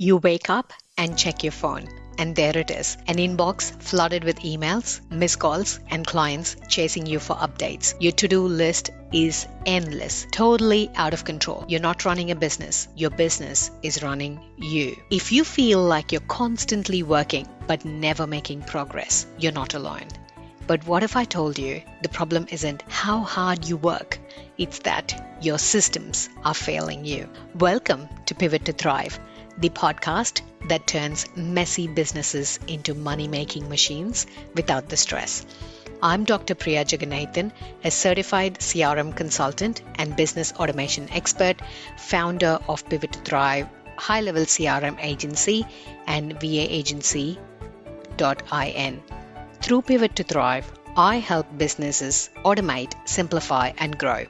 You wake up and check your phone, and there it is, an inbox flooded with emails, missed calls, and clients chasing you for updates. Your to do list is endless, totally out of control. You're not running a business, your business is running you. If you feel like you're constantly working but never making progress, you're not alone. But what if I told you the problem isn't how hard you work, it's that your systems are failing you? Welcome to Pivot to Thrive, the podcast that turns messy businesses into money-making machines without the stress. I'm Dr. Priya Jagannathan, a certified CRM consultant and business automation expert, founder of Pivot to Thrive, high-level CRM agency, and VA agency.in. Through Pivot to Thrive, I help businesses automate, simplify, and grow.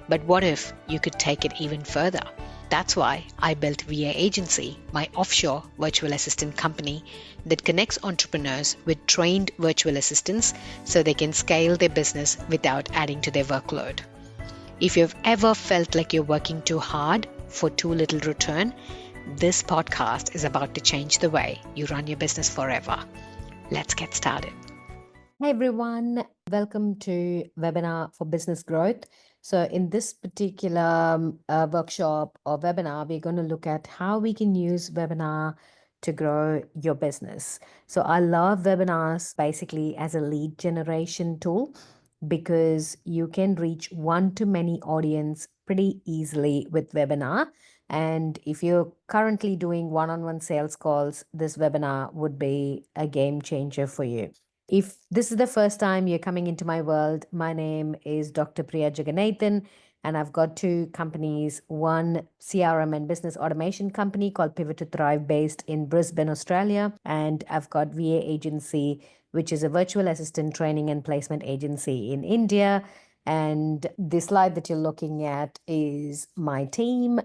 But what if you could take it even further? That's why I built VA Agency, my offshore virtual assistant company that connects entrepreneurs with trained virtual assistants so they can scale their business without adding to their workload. If you've ever felt like you're working too hard for too little return, this podcast is about to change the way you run your business forever. Let's get started. Hi everyone, welcome to Webinar for Business Growth. So in this particular workshop or webinar, we're going to look at how we can use webinar to grow your business. So I love webinars basically as a lead generation tool because you can reach one-to-many audience pretty easily with webinar. And if you're currently doing one-on-one sales calls, this webinar would be a game changer for you. If this is the first time you're coming into my world, my name is Dr. Priya Jagannathan, and I've got two companies, one CRM and business automation company called Pivot to Thrive based in Brisbane, Australia, and I've got VA Agency, which is a virtual assistant training and placement agency in India. And the slide that you're looking at is my team.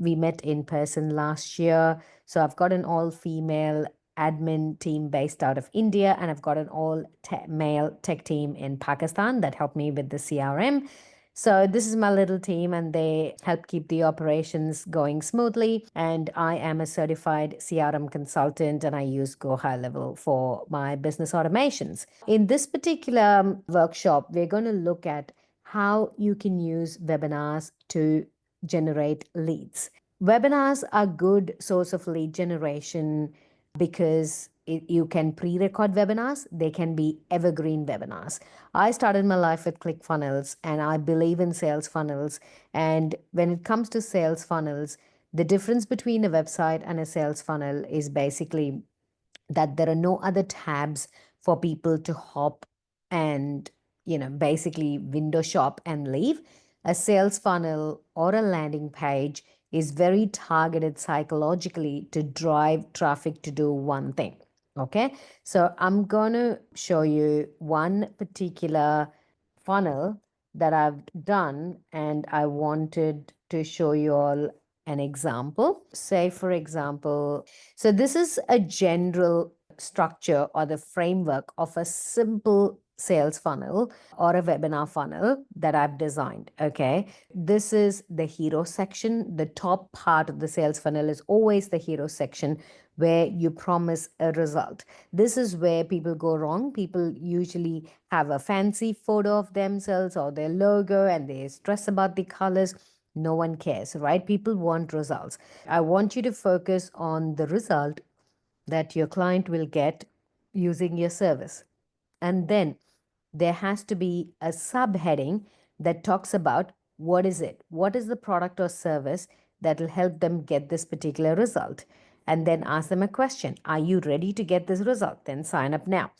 We met in person last year. So I've got an all-female admin team based out of India, and I've got an all-male tech team in Pakistan that helped me with the CRM. So this is my little team, and they help keep the operations going smoothly. And I am a certified CRM consultant, and I use Go High Level for my business automations. In this particular workshop, we're going to look at how you can use webinars to generate leads. Webinars are a good source of lead generation because you can pre-record webinars. They can be evergreen webinars. I started my life with ClickFunnels, and I believe in sales funnels. And when it comes to sales funnels, the difference between a website and a sales funnel is basically that there are no other tabs for people to hop and, basically window shop and leave. A sales funnel or a landing page is very targeted psychologically to drive traffic to do one thing. Okay, so I'm going to show you one particular funnel that I've done, and I wanted to show you all an example. Say, for example, so this is a general structure or the framework of a simple sales funnel or a webinar funnel that I've designed. Okay, this is the hero section. The top part of the sales funnel is always the hero section where you promise a result. This is where people go wrong. People usually have a fancy photo of themselves or their logo, and they stress about the colors. No one cares, right? People want results. I want you to focus on the result that your client will get using your service. And then there has to be a subheading that talks about what is it? What is the product or service that will help them get this particular result? And then ask them a question. Are you ready to get this result? Then sign up now.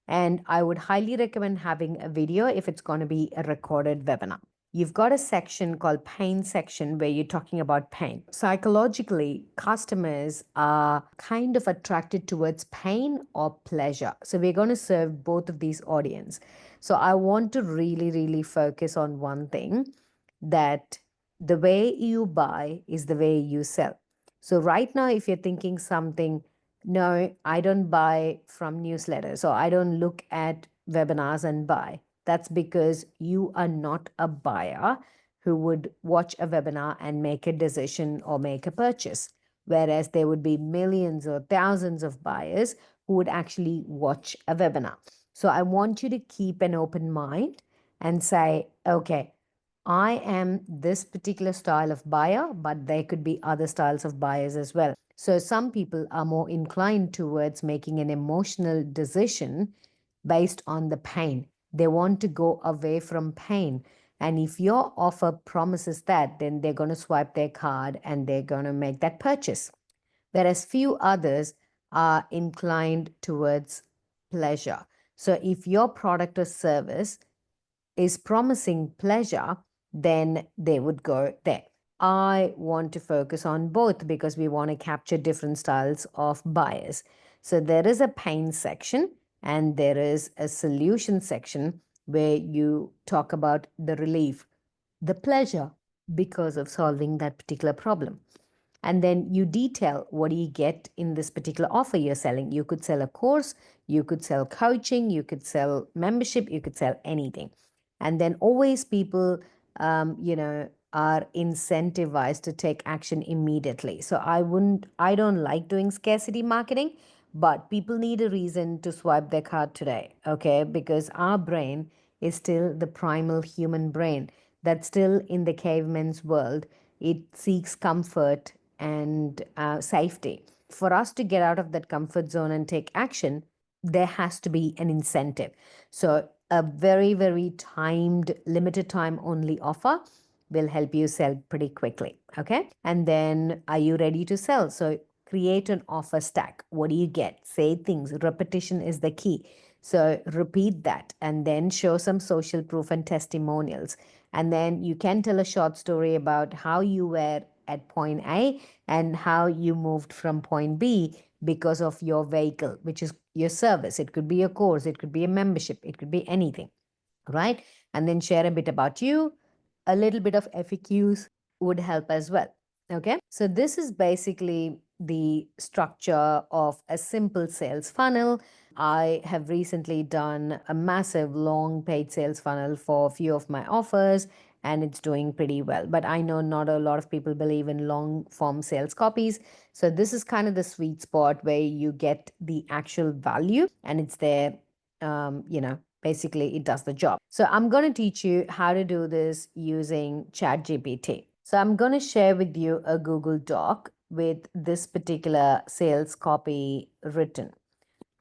And I would highly recommend having a video if it's going to be a recorded webinar. You've got a section called pain section where you're talking about pain. Psychologically, customers are kind of attracted towards pain or pleasure. So we're going to serve both of these audience. So I want to really, really focus on one thing, that the way you buy is the way you sell. So right now, if you're thinking something, no, I don't buy from newsletters, or I don't look at webinars and buy. That's because you are not a buyer who would watch a webinar and make a decision or make a purchase. whereas there would be millions or thousands of buyers who would actually watch a webinar. So I want you to keep an open mind and say, okay, I am this particular style of buyer, but there could be other styles of buyers as well. So some people are more inclined towards making an emotional decision based on the pain. They want to go away from pain. And if your offer promises that, then they're going to swipe their card and they're going to make that purchase. Whereas few others are inclined towards pleasure. So if your product or service is promising pleasure, then they would go there. I want to focus on both because we want to capture different styles of buyers. So there is a pain section and there is a solution section where you talk about the relief, the pleasure because of solving that particular problem. And then you detail what do you get in this particular offer you're selling. You could sell a course, you could sell coaching, you could sell membership, you could sell anything. And then always people are incentivized to take action immediately. So I don't like doing scarcity marketing, but people need a reason to swipe their card today, okay? Because our brain is still the primal human brain that's still in the caveman's world. It seeks comfort and safety. For us to get out of that comfort zone and take action, there has to be an incentive. So a very, very timed, limited time only offer will help you sell pretty quickly. Okay. And then are you ready to sell? So create an offer stack. What do you get? Say things. Repetition is the key. So repeat that and then show some social proof and testimonials. And then you can tell a short story about how you were at point A and how you moved from point B because of your vehicle, which is your service. It could be a course, it could be a membership, it could be anything, right? And then share a bit about you. A little bit of FAQs would help as well. Okay. So this is basically the structure of a simple sales funnel. I have recently done a massive long paid sales funnel for a few of my offers and it's doing pretty well. But I know not a lot of people believe in long form sales copies. So this is kind of the sweet spot where you get the actual value and it's there, basically it does the job. So I'm going to teach you how to do this using ChatGPT. So I'm going to share with you a Google Doc with this particular sales copy written,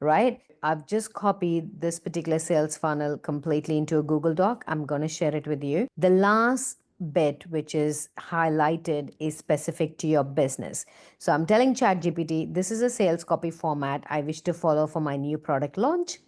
right? I've just copied this particular sales funnel completely into a Google Doc. I'm going to share it with you. The last bit, which is highlighted, is specific to your business. So I'm telling ChatGPT, this is a sales copy format I wish to follow for my new product launch.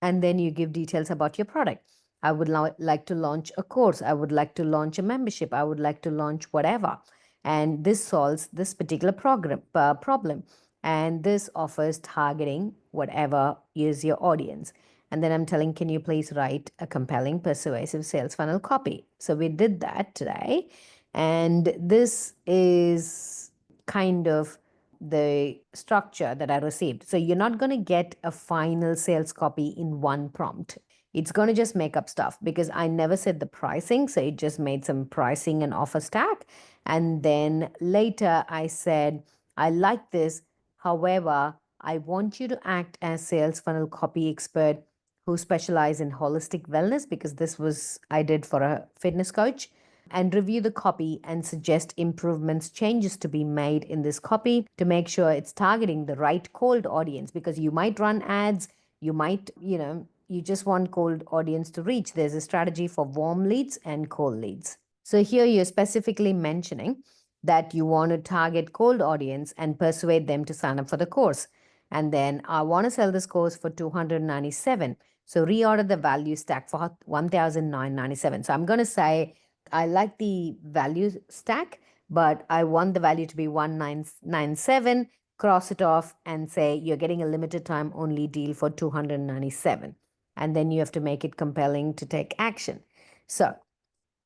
And then you give details about your product. I would like to launch a course. I would like to launch a membership. I would like to launch whatever. And this solves this particular problem. And this offers targeting whatever is your audience. And then I'm telling, can you please write a compelling, persuasive sales funnel copy? So we did that today. And this is kind of the structure that I received. So you're not going to get a final sales copy in one prompt. It's going to just make up stuff because I never said the pricing. So it just made some pricing and offer stack. And then later I said, I like this. However, I want you to act as sales funnel copy expert who specialize in holistic wellness because this was I did for a fitness coach, and review the copy and suggest improvements, changes to be made in this copy to make sure it's targeting the right cold audience because you might run ads, you might, you just want cold audience to reach. There's a strategy for warm leads and cold leads. So here you're specifically mentioning that you want to target cold audience and persuade them to sign up for the course. And then I want to sell this course for $297. So reorder the value stack for $1,997. So I'm going to say I like the value stack, but I want the value to be 1997. Cross it off and say you're getting a limited time only deal for 297. And then you have to make it compelling to take action. So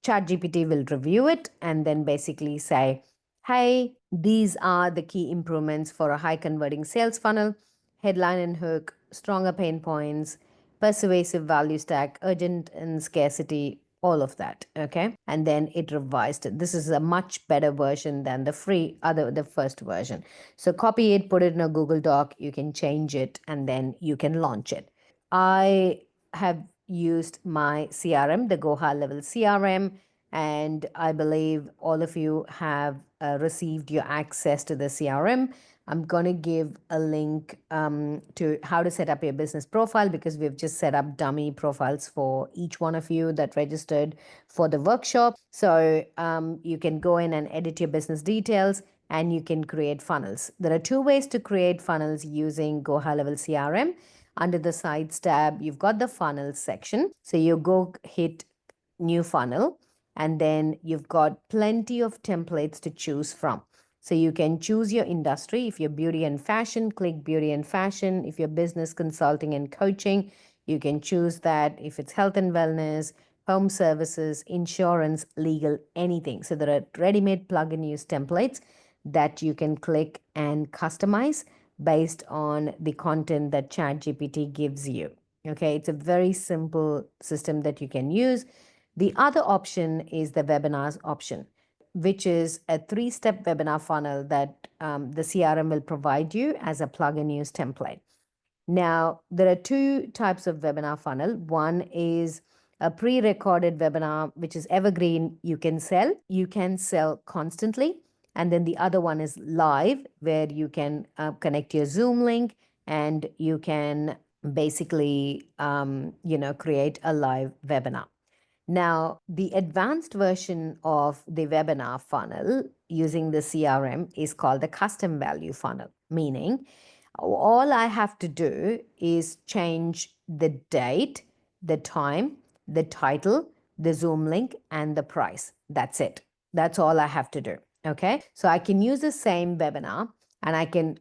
ChatGPT will review it and then basically say, hey, these are the key improvements for a high converting sales funnel, headline and hook, stronger pain points, persuasive value stack, urgent and scarcity all of that. Okay. And then it revised it. This is a much better version than the first version. So copy it, put it in a Google Doc, you can change it, and then you can launch it. I have used my CRM, the Go High Level CRM, and I believe all of you have received your access to the CRM. I'm going to give a link to how to set up your business profile, because we've just set up dummy profiles for each one of you that registered for the workshop. So you can go in and edit your business details, and you can create funnels. There are two ways to create funnels using Go High Level CRM. Under the Sites tab, you've got the funnels section. So you go hit new funnel, and then you've got plenty of templates to choose from. So you can choose your industry. If you're beauty and fashion, click beauty and fashion. If you're business consulting and coaching, you can choose that. If it's health and wellness, home services, insurance, legal, anything. So there are ready-made plug-in use templates that you can click and customize based on the content that ChatGPT gives you. Okay, it's a very simple system that you can use. The other option is the webinars option, which is a 3-step webinar funnel that the CRM will provide you as a plug-in use template. Now, there are two types of webinar funnel. One is a pre-recorded webinar, which is evergreen. You can sell constantly. And then the other one is live, where you can connect your Zoom link, and you can basically, create a live webinar. Now, the advanced version of the webinar funnel using the CRM is called the custom value funnel, meaning all I have to do is change the date, the time, the title, the Zoom link, and the price. That's it. That's all I have to do. Okay. So I can use the same webinar, and I can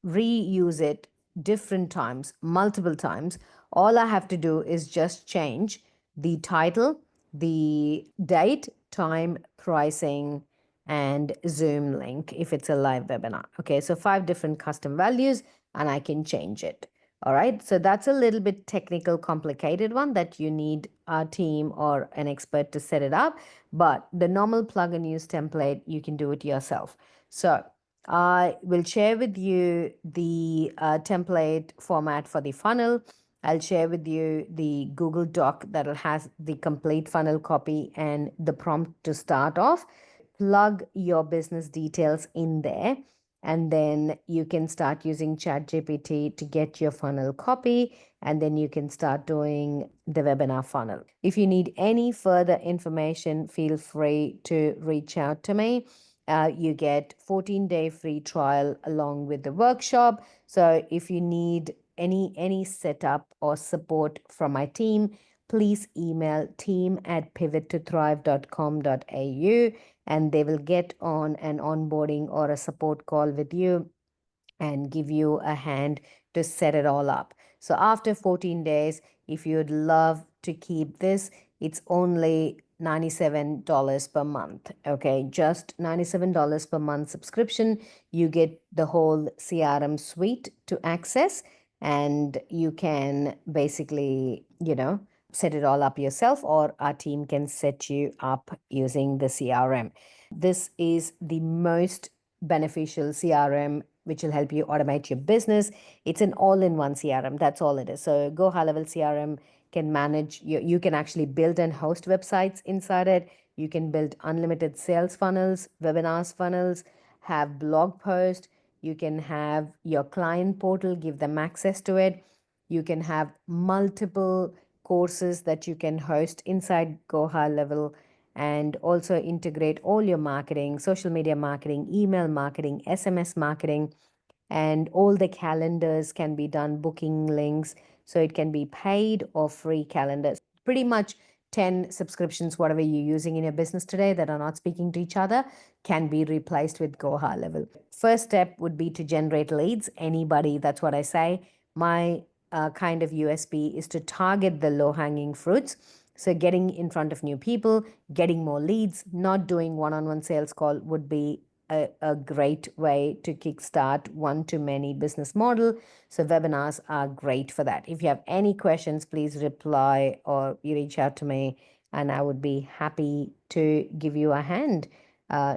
reuse it different times, multiple times. All I have to do is just change the title, the date, time, pricing, and Zoom link if it's a live webinar. Okay, so 5 different custom values, and I can change it. All right, so that's a little bit technical, complicated one that you need a team or an expert to set it up. But the normal plug and use template, you can do it yourself. So I will share with you the template format for the funnel. I'll share with you the Google Doc that has the complete funnel copy and the prompt to start off. Plug your business details in there, and then you can start using ChatGPT to get your funnel copy, and then you can start doing the webinar funnel. If you need any further information, feel free to reach out to me. You get 14-day free trial along with the workshop. So if you need any setup or support from my team, please email team@pivottothrive.com.au, and they will get on an onboarding or a support call with you and give you a hand to set it all up. So after 14 days, if you'd love to keep this, it's only $97 per month. Okay, just $97 per month subscription. You get the whole CRM suite to access, and you can basically, set it all up yourself, or our team can set you up using the CRM. This is the most beneficial CRM which will help you automate your business. It's an all-in-one CRM. That's all it is. So Go High Level CRM can manage, you can actually build and host websites inside it. You can build unlimited sales funnels, webinars funnels, have blog posts. You can have your client portal, give them access to it. You can have multiple courses that you can host inside Go High Level, and also integrate all your marketing, social media marketing, email marketing, SMS marketing, and all the calendars can be done, booking links. So it can be paid or free calendars. Pretty much 10 subscriptions, whatever you're using in your business today that are not speaking to each other, can be replaced with Go High Level. First step would be to generate leads. Anybody, that's what I say. My kind of USP is to target the low-hanging fruits. So getting in front of new people, getting more leads, not doing one-on-one sales call would be a great way to kickstart one-to-many business model. So webinars are great for that. If you have any questions, please reply or you reach out to me. and I would be happy to give you a hand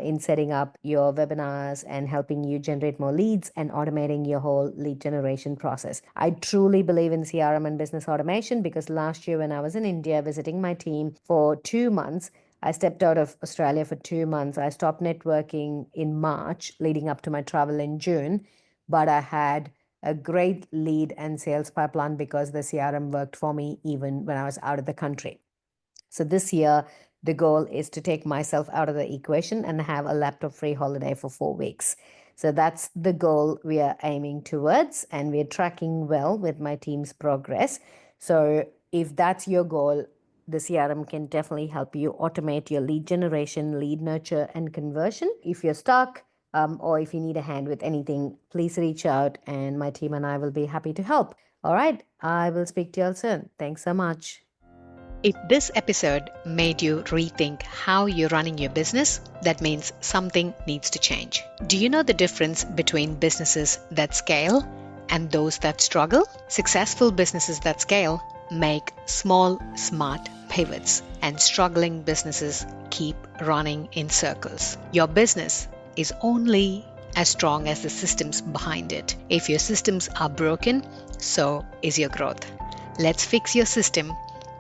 in setting up your webinars and helping you generate more leads and automating your whole lead generation process. I truly believe in CRM and business automation because last year when I was in India visiting my team for 2 months, I stepped out of Australia for 2 months. I stopped networking in March, leading up to my travel in June, but I had a great lead and sales pipeline because the CRM worked for me even when I was out of the country. So this year, the goal is to take myself out of the equation and have a laptop free holiday for 4 weeks. So that's the goal we are aiming towards, and we're tracking well with my team's progress. So if that's your goal, the CRM can definitely help you automate your lead generation, lead nurture, and conversion. If you're stuck, or if you need a hand with anything, please reach out and my team and I will be happy to help. All right, I will speak to you all soon. Thanks so much. If this episode made you rethink how you're running your business, that means something needs to change. Do you know the difference between businesses that scale and those that struggle? Successful businesses that scale make small, smart pivots, and struggling businesses keep running in circles. Your business is only as strong as the systems behind it. If your systems are broken, so is your growth. Let's fix your system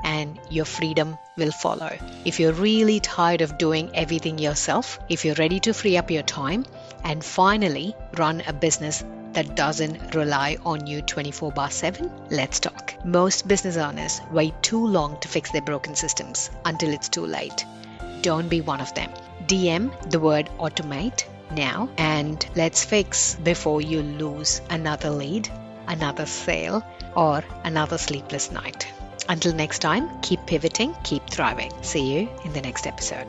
and your freedom will follow. If you're really tired of doing everything yourself, if you're ready to free up your time and finally run a business that doesn't rely on you 24/7, let's talk. Most business owners wait too long to fix their broken systems until it's too late. Don't be one of them. DM the word automate now and let's fix before you lose another lead, another sale, or another sleepless night. Until next time, keep pivoting, keep thriving. See you in the next episode.